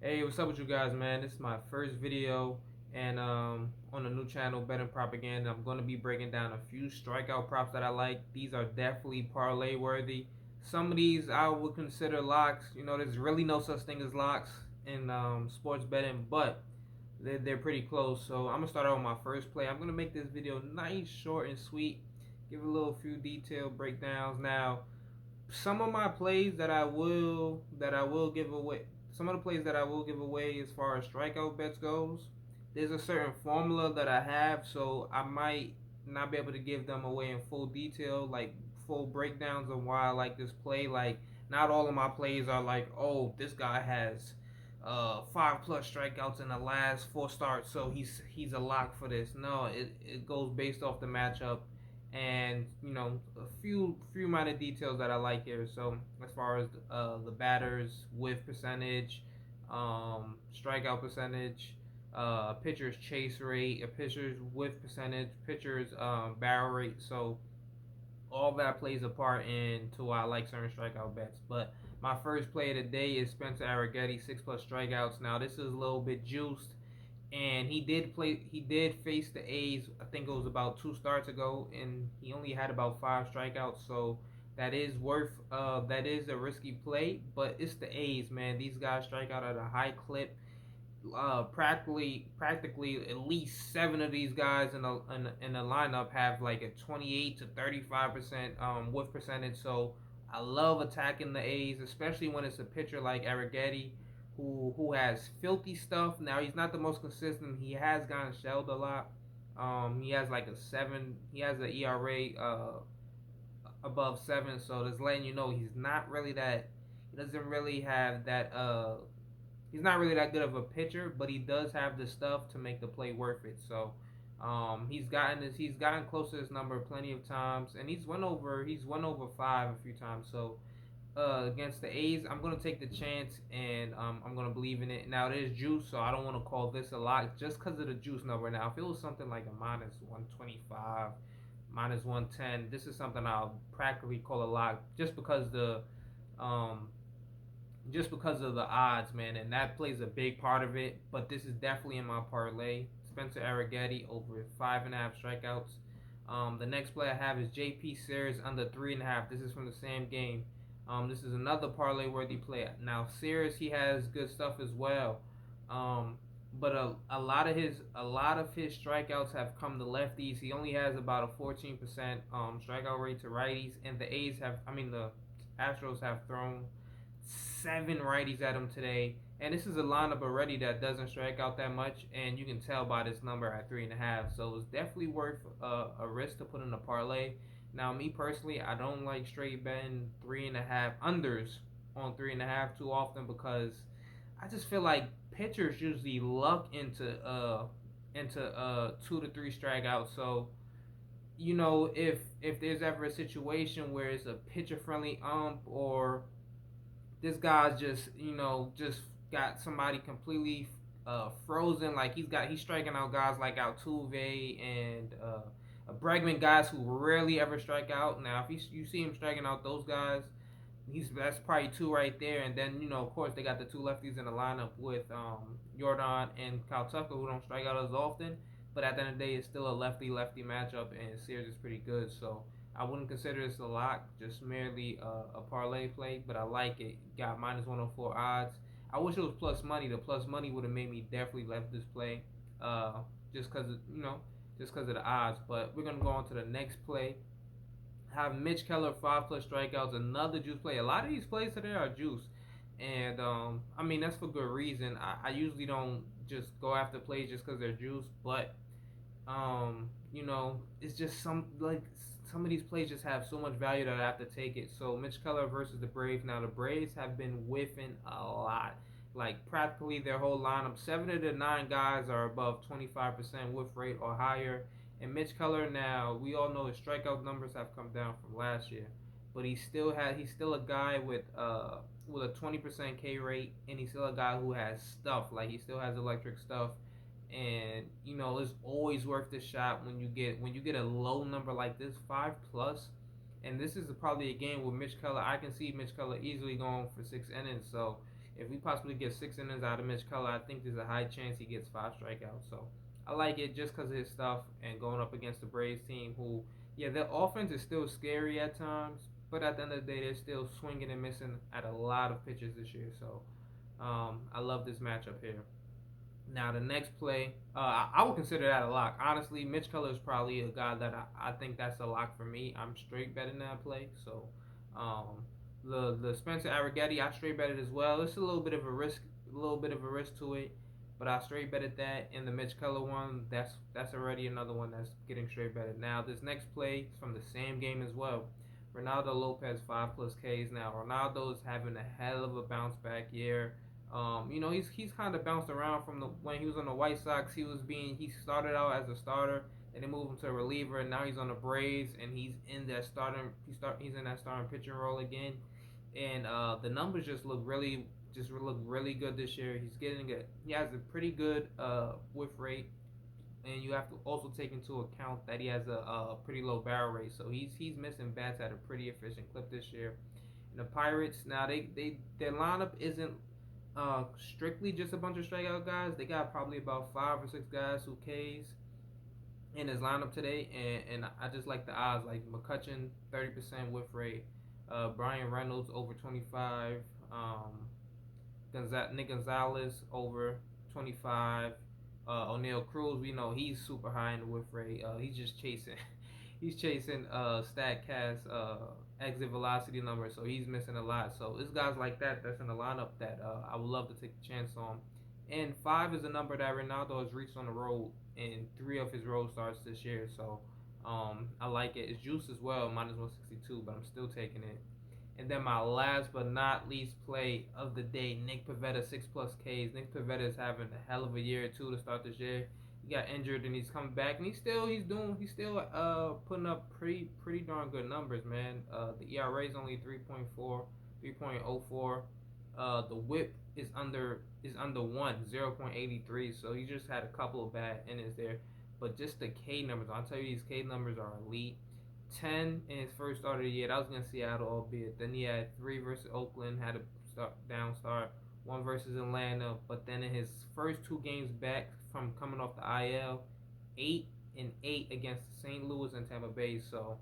Hey, what's up with you guys, man? This is my first video and on the new channel, Betting Propaganda. I'm going to be breaking down a few strikeout props that I like. These are definitely parlay worthy. Some of these I would consider locks. You know, there's really no such thing as locks in sports betting, but they're pretty close. So I'm gonna start out with my first play. I'm gonna make this video nice, short, and sweet. Give a little few detailed breakdowns. Now, some of my plays that I will give away, some of the plays that I will give away as far as strikeout bets goes, there's a certain formula that I have, so I might not be able to give them away in full detail, like full breakdowns of why I like this play. Like, not all of my plays are like, oh, this guy has 5+ strikeouts in the last 4 starts, so he's a lock for this. No, it goes based off the matchup and a few minor details that I like here. So as far as the batters whiff percentage, strikeout percentage, pitcher's chase rate, a pitcher's whiff percentage, pitcher's barrel rate. So all that plays a part into why I like certain strikeout bets. But my first play of the day is Spencer Arrighetti, 6+ strikeouts. Now this is a little bit juiced, and he did play. He did face the A's. I think it was about 2 starts ago, and he only had about 5 strikeouts. So that is worth. That is a risky play, but it's the A's, man. These guys strike out at a high clip. Practically at least 7 of these guys in the lineup have like a 28 to 35% whiff percentage. So I love attacking the A's, especially when it's a pitcher like Arrighetti, who has filthy stuff. Now he's not the most consistent. He has gotten shelled a lot. He has like a 7. He has an ERA above 7. So just letting you know he's not really that. He doesn't really have that. He's not really that good of a pitcher, but he does have the stuff to make the play worth it. So he's gotten close to his number plenty of times, and he's won over 5 a few times. So against the A's, I'm gonna take the chance, and I'm gonna believe in it. Now there's juice, so I don't want to call this a lot just because of the juice number. Now if it was something like a -125, -110, this is something I'll practically call a lot um just because of the odds, man, and that plays a big part of it. But this is definitely in my parlay. Spencer Arrighetti over 5.5 strikeouts. The next play I have is J.P. Sears under 3.5. This is from the same game. This is another parlay worthy play. Now Sears, he has good stuff as well. But a lot of his strikeouts have come to lefties. He only has about a 14% strikeout rate to righties, and the Astros have thrown 7 righties at him today. And this is a lineup already that doesn't strike out that much, and you can tell by this number at 3.5. So it's definitely worth a risk to put in a parlay. Now, me personally, I don't like straight betting 3.5 unders on 3.5 too often, because I just feel like pitchers usually luck into 2 to 3 strikeouts. So if there's ever a situation where it's a pitcher friendly or this guy's just got somebody completely frozen. Like he's striking out guys like Altuve and Bregman, guys who rarely ever strike out. Now, if you see him striking out those guys, that's probably 2 right there. And then of course they got the 2 lefties in the lineup with Jordan and Kyle Tucker, who don't strike out as often. But at the end of the day, it's still a lefty matchup, and Sears is pretty good. So I wouldn't consider this a lock, just merely a parlay play, but I like it. Got -104 odds. I wish it was plus money. The plus money would have made me definitely left this play, uh, just because of the odds. But we're gonna go on to the next play. Have Mitch Keller 5+ strikeouts, another juice play. A lot of these plays today are juice, and I mean that's for good reason. I usually don't just go after plays just because they're juice, but it's just some of these plays just have so much value that I have to take it. So Mitch Keller versus the Braves. Now the Braves have been whiffing a lot. Like practically their whole lineup, 7 of the 9 guys are above 25% whiff rate or higher. And Mitch Keller, now we all know his strikeout numbers have come down from last year, but he's still a guy with a 20% K rate, and he's still a guy who has stuff. Like he still has electric stuff, and it's always worth the shot when you get a low number like this, 5+. And this is probably a game with Mitch Keller. I can see Mitch Keller easily going for 6 innings. So If we possibly get 6 innings out of Mitch Keller, I think there's a high chance he gets 5 strikeouts. So I like it just because of his stuff and going up against the Braves team, who, yeah, their offense is still scary at times, but at the end of the day, they're still swinging and missing at a lot of pitches this year. So I love this matchup here. Now the next play, I would consider that a lock. Honestly, Mitch Keller is probably a guy that I think that's a lock for me. I'm straight betting that play. So um, the Spencer Arrighetti, I straight bet it as well. It's a little bit of a risk to it, but I straight betted that. And the Mitch Keller one, that's already another one that's getting straight betted. Now this next play is from the same game as well. Ronaldo Lopez 5+ Ks. Now Ronaldo is having a hell of a bounce back year. He's kind of bounced around from when he was on the White Sox. He started out as a starter, and they moved him to a reliever, and now he's on the Braves, and he's in that starting pitching role again, and the numbers just look really good this year. He has a pretty good whiff rate, and you have to also take into account that he has a pretty low barrel rate, so he's missing bats at a pretty efficient clip this year. And the Pirates, now their lineup isn't strictly just a bunch of strikeout guys. They got probably about 5 or 6 guys who Ks in his lineup today, and I just like the odds, like McCutcheon 30% whiff rate, Brian Reynolds over 25, Nick Gonzalez over 25, O'Neal Cruz. We know he's super high in the whiff rate. He's just chasing, he's chasing Statcast exit velocity number, so he's missing a lot. So it's guys like that that's in the lineup that I would love to take a chance on. And 5 is a number that Ronaldo has reached on the road in 3 of his road starts this year. So I like it. It's juice as well, -162, but I'm still taking it. And then my last but not least play of the day, Nick Pivetta 6+Ks. Nick Pivetta is having a hell of a year too to start this year. He got injured and he's coming back, and he's still putting up pretty darn good numbers, man. The ERA is only 3.4, 3.04. The WHIP is under 1, 0.83. So he just had a couple of bad innings there, but just the K numbers, I'll tell you, these K numbers are elite. 10 in his first start of the year. That was against Seattle, albeit. Then he had 3 versus Oakland, had a down start. 1 versus Atlanta. But then in his first 2 games back from coming off the IL, 8-8 against St. Louis and Tampa Bay. So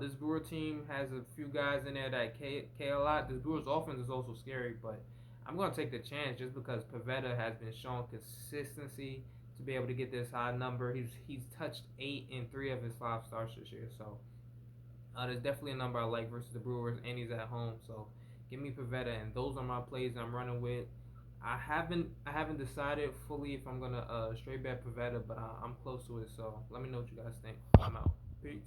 this Brewer team has a few guys in there that K a lot. This Brewers offense is also scary, but I'm going to take the chance just because Pivetta has been showing consistency to be able to get this high number. He's touched 8 in 3 of his 5 starts this year. So there's definitely a number I like versus the Brewers, and he's at home. So give me Pivetta, and those are my plays I'm running with. I haven't decided fully if I'm gonna straight bet Pivetta, but I'm close to it. So let me know what you guys think. I'm out. Peace.